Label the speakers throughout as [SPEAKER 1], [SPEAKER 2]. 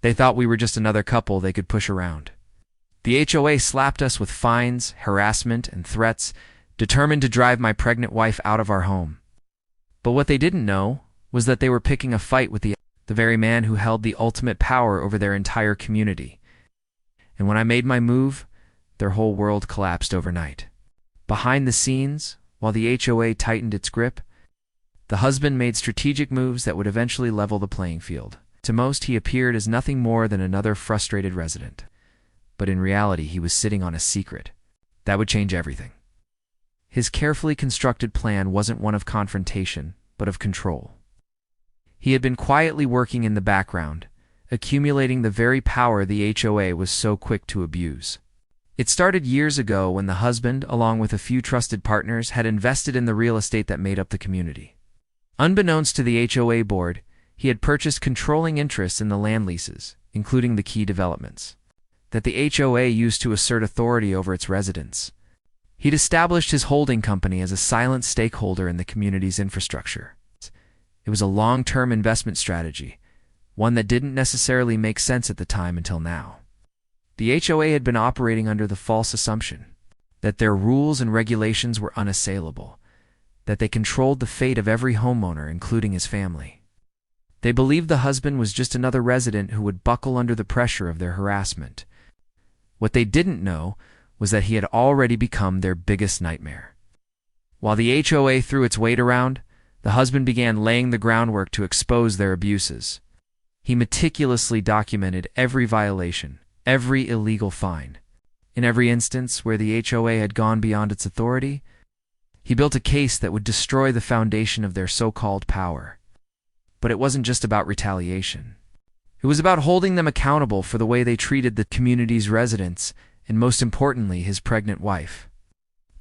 [SPEAKER 1] They thought we were just another couple they could push around. The HOA slapped us with fines, harassment, and threats, determined to drive my pregnant wife out of our home. But what they didn't know was that they were picking a fight with the very man who held the ultimate power over their entire community. And when I made my move, their whole world collapsed overnight. Behind the scenes, while the HOA tightened its grip, the husband made strategic moves that would eventually level the playing field. To most, he appeared as nothing more than another frustrated resident. But in reality, he was sitting on a secret that would change everything. His carefully constructed plan wasn't one of confrontation, but of control. He had been quietly working in the background, accumulating the very power the HOA was so quick to abuse. It started years ago when the husband, along with a few trusted partners, had invested in the real estate that made up the community. Unbeknownst to the HOA board, he had purchased controlling interests in the land leases, including the key developments that the HOA used to assert authority over its residents. He'd established his holding company as a silent stakeholder in the community's infrastructure. It was a long-term investment strategy, one that didn't necessarily make sense at the time until now. The HOA had been operating under the false assumption that their rules and regulations were unassailable, that they controlled the fate of every homeowner, including his family. They believed the husband was just another resident who would buckle under the pressure of their harassment. What they didn't know was that he had already become their biggest nightmare. While the HOA threw its weight around, the husband began laying the groundwork to expose their abuses. He meticulously documented every violation, every illegal fine. In every instance where the HOA had gone beyond its authority, he built a case that would destroy the foundation of their so-called power. But it wasn't just about retaliation. It was about holding them accountable for the way they treated the community's residents, and most importantly, his pregnant wife.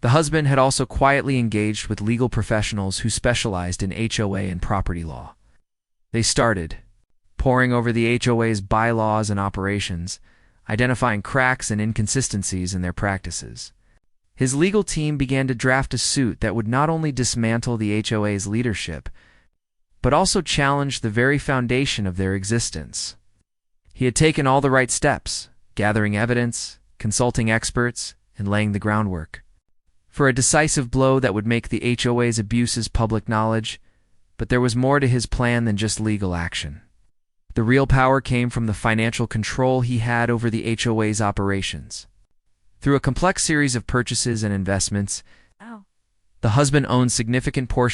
[SPEAKER 1] The husband had also quietly engaged with legal professionals who specialized in HOA and property law. They started poring over the HOA's bylaws and operations, identifying cracks and inconsistencies in their practices. His legal team began to draft a suit that would not only dismantle the HOA's leadership, but also challenge the very foundation of their existence. He had taken all the right steps, gathering evidence, consulting experts, and laying the groundwork for a decisive blow that would make the HOA's abuses public knowledge. But there was more to his plan than just legal action. The real power came from the financial control he had over the HOA's operations. Through a complex series of purchases and investments, the husband owned significant portions